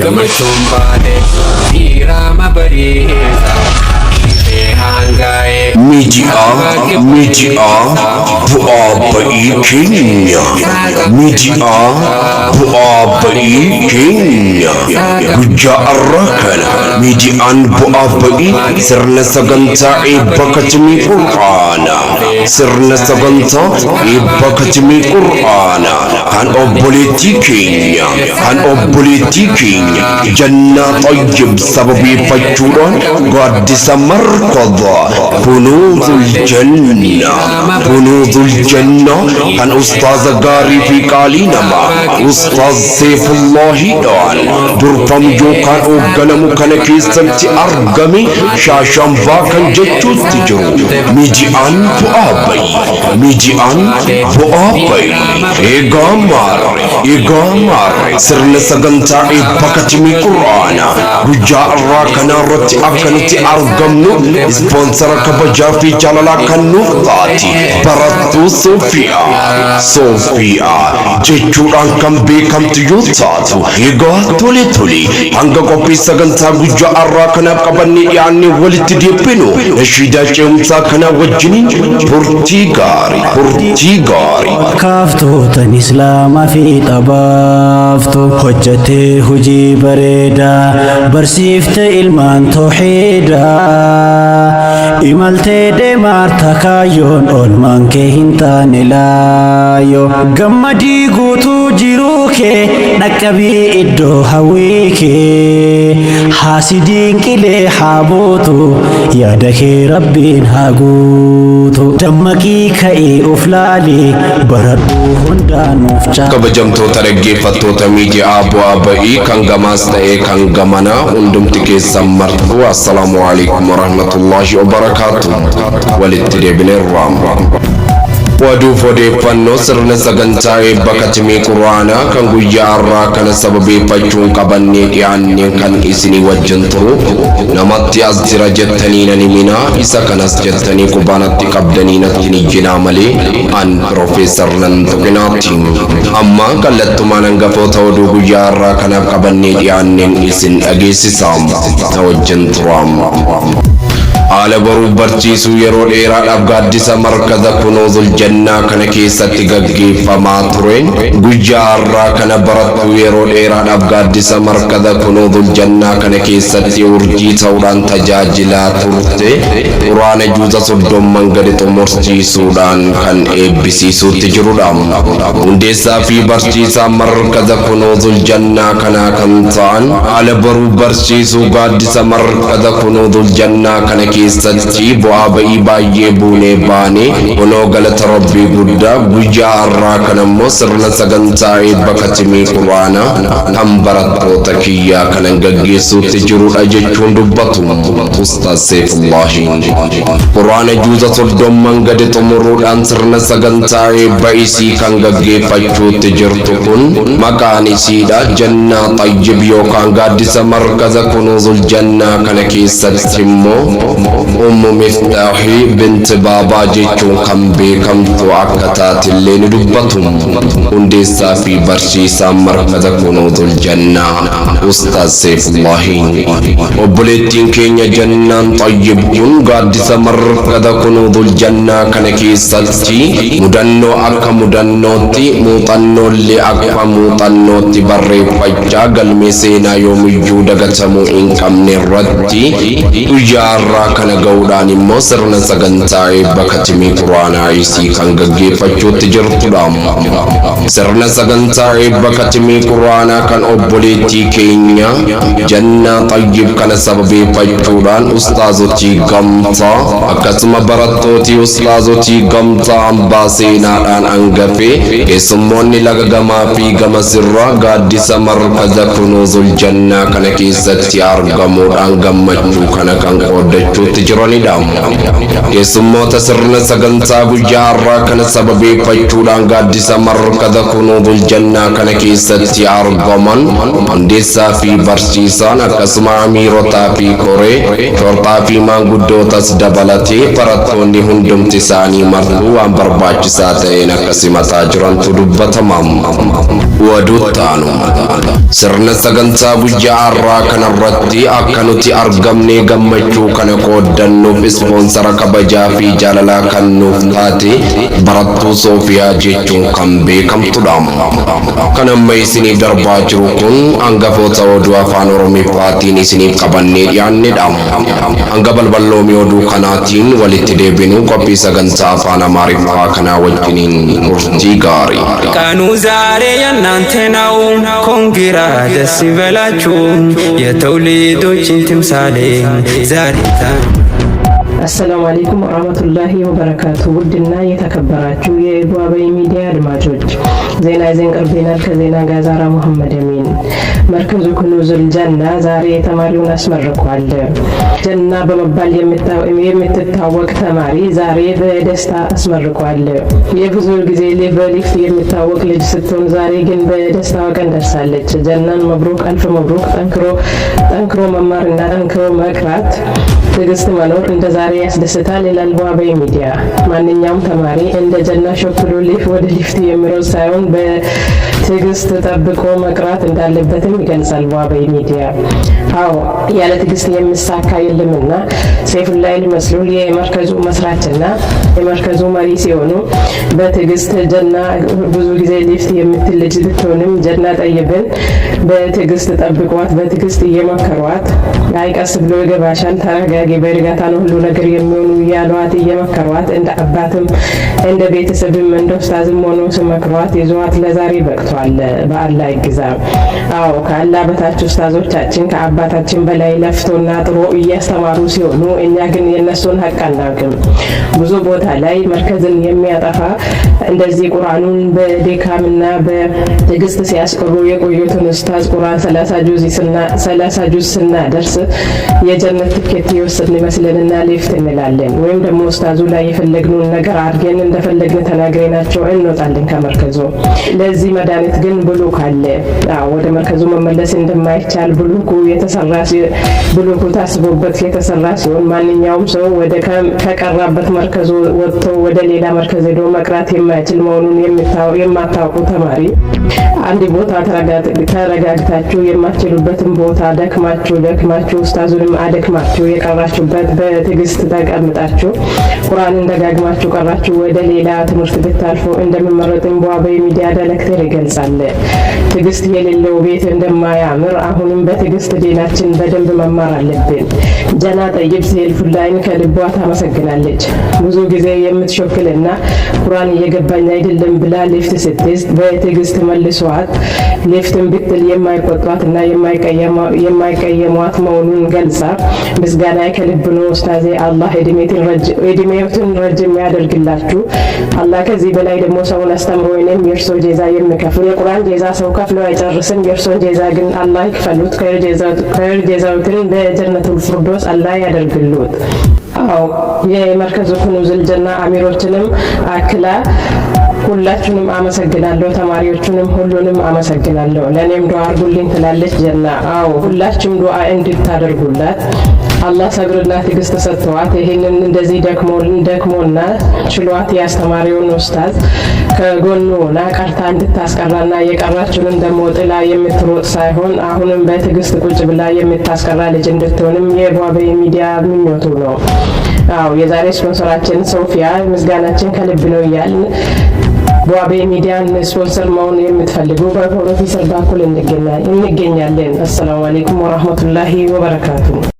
Gamachun baane Hirama barisa Media bu'a ba'i keenya. Media bu'a ba'i keenya. Guyyaa har'aa kana miidiyaan bu'a ba'i sirna sagantaa eebba katimii qur'aana. Sirna sagantaa eebba katimii qur'aana kan obboleettii keenya Jannaa Tayyib sababeeffachuudhaan gaaddisa markada kunuuzul janna kan ustaaza gaarii fi qaalii namaa ustaaz Seefullaahiidhaan durfamu yookaan hoogganamu kana keessatti argame shaashambaa kan jechuutti jiru miidiyaan bu'aa ba'i eegaa maarre sirna sagantaa eebba katimii qur'aana guyyaa har'aa kanarratti akka nuti argamnu ispoonsara kabajaa fi jaalalaa kan nuuf taati barattuu Soofiyaa jechuudhaan kan beekamtu yoo taatu egaa tole hanga qophii sagantaa guyyaa har'aa kanaaf qabannee dhiyaanne walitti deebinu nashiidaa ce'umsaa kana wajjiniin turtii gaarii kaaftootan islaamaa fi xabaaftu hojjatee hojii bareedaa barsiifte ilmaan tawxiidaa imaltee deemaarta kaayyoon oolmaan kee hin taane laayyo gammadii guutuu jiruu kee dhaqqabii iddoo hawwii kee haasidiin qilee haa buutu yaada kee rabbiin haa guutu dammaqii ka'ee of laalee baradhuu hundaanuuf kabajamtoota dhaggeeffattoota miidiyaa bu'aa ba'ii kan gamaas ta'ee kan gamanaa hundumti keessan martuu assalaamu alaikum warahmatullaahi wabarakaatuh walitti deebineerra waduuf odeeffannoo sirna sagantaa eebba katimii quraanaa kan guyyaa har'aa kana sababeeffachuun qabannee dhiyaanneen kan isinii wajjin turu namatti as jira jettanii nan himinaa isa kanas jettanii qubaanatti qabdanii natti hin ijjinaa malee an Profeesar nan tuqinaatti amma kallattumaan hangafoota oduu guyyaa har'aa kanaaf qabannee dhiyaanneen isin dhageessisaa na wajjin turaam. haala baruu barsiisuu yeroo dheeraadhaaf gaaddisa markaza kunuuzul jannaa kana keessatti gaggeeffamaa tureen guyyaa har'aa kana barattuu yeroo dheeraadhaaf gaaddisa markaza kunuuzul jannaa kana keessatti urjii ta'uudhaan tajaajilaa turte quraana juuza 30 gadi xumursiisuudhaan kan eebbisiisuutti jirudha. hundeessaa fi barsiisaa markaza kunuuzul jannaa kanaa kan ta'an haala baruu barsiisuu gaaddisa markaza kunuuzul jannaa kana keessatti bu'aa ba'ii baay'ee buunee baane kunoo galata rabbii guddaa guyyaa har'aa kanammoo sirna sagantaa eebba katimii quraanaa kan barattoota kiyyaa kanan gaggeessuutti jirudha jechuun dubbatu ustaaz Seefullaahiin quraana juuza 30 gadi xumuruudhaan sirna sagantaa eebba isii kan gaggeeffachuutti jirtu kun maqaan isiidha Jannaa Tayyib yookaan gaaddisa markaza kunuuzul jannaa kana keessatti immoo Ummu Miftaahi binti Baabaa jechuun kan beekamtu akka taatillee ni dubbatu hundeessaa fi barsiisaa markaza kunuuzul jannaa ustaaz Seefullaahiin obboleettiin keenya Jannaan Tayyib kun gaaddisa markaza kunuuzul jannaa kana keessatti mudannoo akka mudannootti muuxannoollee akka muuxannootti barreeffachaa galmee seenaa yoomiyyuu dagatamuu hin qabne irratti guyyaa har'aa kana ga'uudhaan immoo sirna sagantaa eebba katimii quraanaa isii kan gaggeeffachuutti jirtudha. sirna sagantaa eebba katimii quraanaa kan obboleettii keenya Jannaa Tayyib kana sababeeffachuudhaan ustaazotii gamtaa akkasuma barattootii ustaazotii gamtaa hambaa seenaadhaan hangafee keessummoonni laga gamaa fi gamasirraa gaaddisa markaza kunuuzul jannaa kana keessatti argamuudhaan gammachuu kana kan qooddachuu hojjechuutti jiranidha. Keessummoota sirna sagantaa guyyaa har'aa kana sababeeffachuudhaan gaaddisa markada kunuuzul jannaa kana keessatti argaman hundeessaa fi barsiisaan akkasuma amiirotaa fi koree shortaa fi maanguddootas dabalatee barattoonni hundumti isaanii martuu waan barbaachisaa ta'een akka simataa jirantu dubbatama. Waduttaanu sirna sagantaa guyyaa har'aa kanarratti akka nuti argamne gammachuu kana qooddannuuf ispoonsara kabajaa fi jaalalaa kan nuuf taate barattuu Soofiyaa jechuun kan beekamtudha. Kan amma isiniif darbaa jiru kun hangafoota oduu afaan Oromiffaatiin isiniif qabannee dhiyaannedha. Hanga balballoomii oduu kanaatiin walitti deebinu qophii sagantaa afaan Amaariffaa kanaa wajjiniin turtii gaarii. Kanuu zaaree ያናንተ ነው ኮንግራ ደስ ይበላችሁ የተውሊዶችን ትምሳሌ ዛሬ አሰላሙ አለይኩም ወራህመቱላሂ ወበረካቱ። ውድና የተከበራችሁ የኢብዋበይ ሚዲያ አድማጮች ዜና ይዘን ቀርበናል። ከዜና ጋር ዛራ መሐመድ አሚን። መርከዙ ኩኑዙል ጀና ዛሬ ተማሪውን አስመርቋል። ጀና በመባል የምትታወቅ ተማሪ ዛሬ በደስታ አስመርቋል። የብዙ ጊዜ በሊፍት የምትታወቅ ልጅ ስትሆን ዛሬ ግን በደስታዋ ቀን ደርሳለች። ጀናን መብሩክ አልፍ መብሩክ። ጠንክሮ መማርና ጠንክሮ መቅራት ትዕግስት መኖር እንደ ዛሬ ያስደስታል ይላል ኢብዋበይ ሚዲያ። ማንኛውም ተማሪ እንደ ጀና ሾክሎ ወደ ሊፍት የሚሮጥ ሳይሆን በትዕግስት ጠብቆ መቅራት እንዳለበትም ይገልጻል ኢብዋበይ ሚዲያ። አዎ ያለ ትዕግስት የሚሳካ የለምና ሰይፉላሂል መስሉል የመርከዙ መስራችና የመርከዙ መሪ ሲሆኑ በትዕግስት ጀና ብዙ ጊዜ ሊፍት የምትል ልጅ ብትሆንም ጀና ጠይብን በትዕግስት ጠብቋት በትዕግስት እየመከሯት አይቀስ ብሎ ይገባሻል ተረጋጊ በእርጋታ ነው ሁሉ ነገር የሚሆኑ ያሏት እየመከሯት እንደ አባትም እንደ ቤተሰብም እንደ ኡስታዝም ሆኖ ሲመክሯት ይዟት ለዛሬ በቅቷል። በአላህ ይግዛ። አዎ ከአላህ በታች ኡስታዞቻችን ከአባታችን በላይ ለፍቶና ጥሮ እያስተማሩ ሲሆኑ እኛ ግን የነሱን ሀቅ አናውቅም። ብዙ ቦታ ላይ መርከዝን የሚያጠፋ እንደዚህ ቁርአኑን በድካምና በትዕግስት ሲያስቀሩ የቆዩትን ኡስታዝ ቁርአን 30 ጁዝ ስናደርስ የጀነት ትኬት የወሰድን ይመስልንና ሊፍት እንላለን። ወይም ደግሞ ኡስታዙ ላይ የፈለግነውን ነገር አድርገን እንደፈለግን ተናግረናቸው እንወጣለን ከመርከዙ። ለዚህ መድኃኒት ግን ብሉክ አለ። ወደ መርከዙ መመለስ እንደማይቻል ብሉኩ ታስቦበት የተሰራ ሲሆን ማንኛውም ሰው ወደ ከቀራበት መርከዙ ወጥቶ ወደ ሌላ መርከዝ ሄዶ መቅራት የማይችል መሆኑን የማታውቁ ተማሪ አንድ ቦታ ተረጋግታችሁ የማትችሉበትን ቦታ ደክማችሁ ኡስታዙንም አደክማችሁ የቀራችሁበት በትዕግስት ተቀምጣችሁ ቁርአንን ደጋግማችሁ ቀራችሁ ወደ ሌላ ትምህርት ብታልፉ እንደምመረጥ ኢብዋበይ ሚዲያ ዳይሬክተር ይገልጻል። ትዕግስት የሌለው ቤት እንደማያምር አሁንም በትዕግስት ዲናችን በደንብ መማር አለብን። ጀና ጠይብ ሰይፉላሂን ከልቧ ታመሰግናለች። ብዙ ጊዜ የምትሾክልና ቁርአን እየገባኝ አይደለም ብላ ሊፍት ስትይዝ በትዕግስት መልሷት ሊፍትን ብትል የማይቆጧትና የማይቀየሟት መሆኑን ገልጻ ምስጋና ከልብ ነው ኡስታዜ አላህ እድሜዎትን ረጅም ያደርግላችሁ። አላህ ከዚህ በላይ ደግሞ ሰውን አስተምሮ ወይንም የእርሶ ጄዛ የሚከፍል የቁርአን ጄዛ ሰው ከፍሎ አይጨርስም። የእርሶን ጄዛ ግን አላህ ይክፈሉት። ከጀዛውትን በጀነቱል ፊርደውስ አላህ ያደርግሉት። አዎ የመርከዙ ኩኑዙል ጀና አሚሮችንም አክላ ሁላችሁንም አመሰግናለሁ። ተማሪዎቹንም ሁሉንም አመሰግናለሁ። ለኔም ዱአ አድርጉልኝ ትላለች ጀና። አዎ ሁላችሁም ዱአ እንድታደርጉላት አላህ ሰብርና ትዕግስት ሰጥቷት ይሄንን እንደዚህ ደክሞና ችሏት ያስተማሪውን ኡስታዝ ከጎኑ ሆና ቀርታ እንድታስቀራና የቀራችንን ደግሞ ጥላ የምትሮጥ ሳይሆን አሁንም በትዕግስት ቁጭ ብላ የምታስቀራ ልጅ እንድትሆንም የኢብዋበይ ሚዲያ ምኞቱ ነው። አዎ የዛሬ ስፖንሰራችን ሶፊያ ምስጋናችን ከልብ ነው እያልን ኢብዋበይ ሚዲያን ስፖንሰር መሆን የምትፈልጉ በፕሮፌሰር በኩል እንገኛለን። አሰላሙ አለይኩም ወራህመቱላሂ ወበረካቱ።